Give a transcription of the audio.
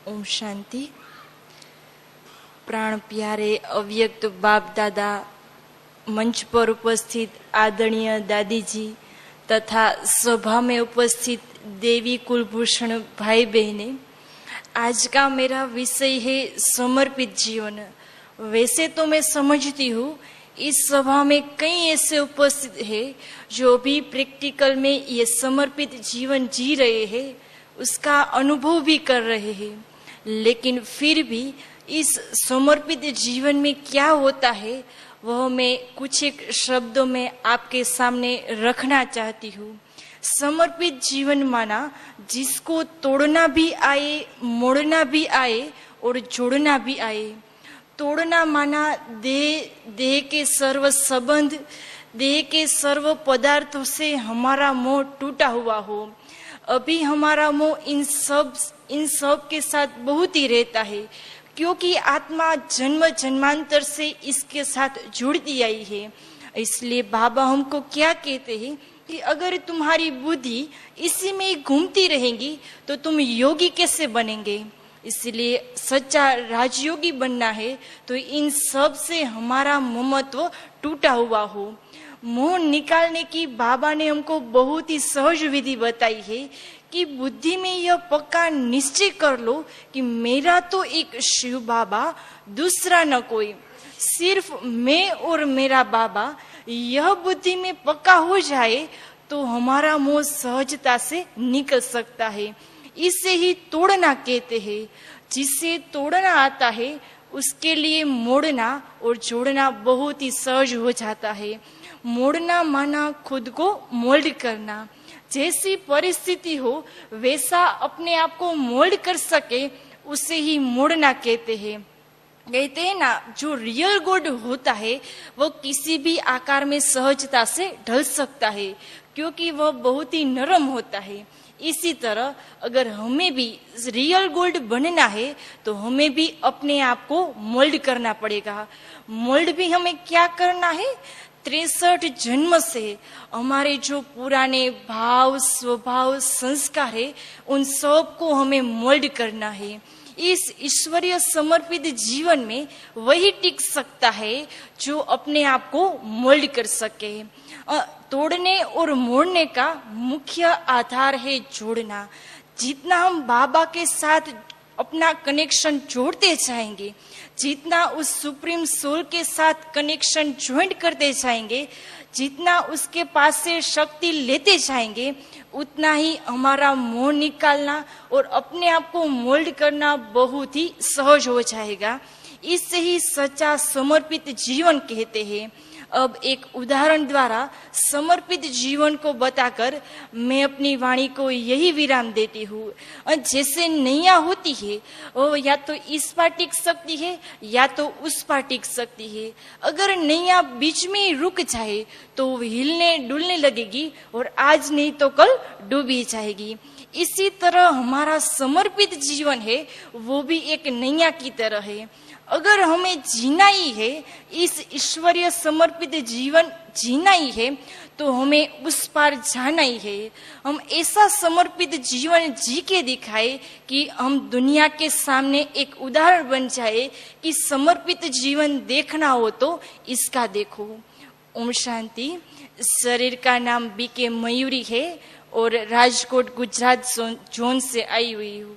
ओम शांति। प्राण प्यारे अव्यक्त बाप दादा, मंच पर उपस्थित आदरणीय दादी जी तथा सभा में उपस्थित देवी कुलभूषण भाई बहने, आज का मेरा विषय है समर्पित जीवन। वैसे तो मैं समझती हूँ इस सभा में कई ऐसे उपस्थित हैं जो भी प्रैक्टिकल में ये समर्पित जीवन जी रहे हैं, उसका अनुभव भी कर रहे हैं, लेकिन फिर भी इस समर्पित जीवन में क्या होता है वह मैं कुछ एक शब्दों में आपके सामने रखना चाहती हूँ। समर्पित जीवन माना जिसको तोड़ना भी आए, मोड़ना भी आए और जोड़ना भी आए। तोड़ना माना देह के सर्व संबंध, देह के सर्व पदार्थों से हमारा मोह टूटा हुआ हो। अभी हमारा मोह इन सब के साथ बहुत ही रहता है, क्योंकि आत्मा जन्म जन्मांतर से इसके साथ जुड़ती आई है। इसलिए बाबा हमको क्या कहते हैं कि अगर तुम्हारी बुद्धि इसी में ही घूमती रहेगी तो तुम योगी कैसे बनेंगे। इसलिए सच्चा राजयोगी बनना है तो इन सब से हमारा ममत्व टूटा हुआ हो। मोह निकालने की बाबा ने हमको बहुत ही सहज विधि बताई है कि बुद्धि में यह पक्का निश्चय कर लो कि मेरा तो एक शिव बाबा, दूसरा न कोई, सिर्फ मैं और मेरा बाबा। यह बुद्धि में पक्का हो जाए तो हमारा मोह सहजता से निकल सकता है। इसे ही तोड़ना कहते हैं। जिसे तोड़ना आता है उसके लिए मोड़ना और जोड़ना बहुत ही सहज हो जाता है। मोड़ना माना खुद को मोल्ड करना। जैसी परिस्थिति हो वैसा अपने आप को मोल्ड कर सके उसे ही मोड़ना कहते हैं। कहते हैं ना, जो रियल गॉड होता है वो किसी भी आकार में सहजता से ढल सकता है, क्योंकि वह बहुत ही नरम होता है। इसी तरह अगर हमें भी रियल गोल्ड बनना है तो हमें भी अपने आप को मोल्ड करना पड़ेगा। मोल्ड भी हमें क्या करना है? 63 जन्म से हमारे जो पुराने भाव, स्वभाव, संस्कार है उन सब को हमें मोल्ड करना है। इस ईश्वरीय समर्पित जीवन में वही टिक सकता है जो अपने आप को मोल्ड कर सके। तोड़ने और मोड़ने का मुख्य आधार है जोड़ना। जितना हम बाबा के साथ अपना कनेक्शन जोड़ते जाएंगे, जितना उस सुप्रीम सोल के साथ कनेक्शन ज्वाइंट करते जाएंगे, जितना उसके पास से शक्ति लेते जाएंगे, उतना ही हमारा मोह निकालना और अपने आप को मोल्ड करना बहुत ही सहज हो जाएगा। इससे ही सच्चा समर्पित जीवन कहते हैं। अब एक उदाहरण द्वारा समर्पित जीवन को बताकर मैं अपनी वाणी को यही विराम देती हूँ। जैसे नैया होती है वो या तो इस पार टिक सकती है या तो उस पार टिक सकती है। अगर नैया बीच में ही रुक जाए तो वो हिलने डुलने लगेगी और आज नहीं तो कल डूबी जाएगी। इसी तरह हमारा समर्पित जीवन है वो भी एक नैया की तरह है। अगर हमें जीना ही है, इस ईश्वरीय समर्पित जीवन जीना ही है, तो हमें उस पार जाना ही है। हम ऐसा समर्पित जीवन जी के दिखाए कि हम दुनिया के सामने एक उदाहरण बन जाए कि समर्पित जीवन देखना हो तो इसका देखो। ओम शांति। शरीर का नाम बीके मयूरी है और राजकोट गुजरात जोन से आई हुई हूँ।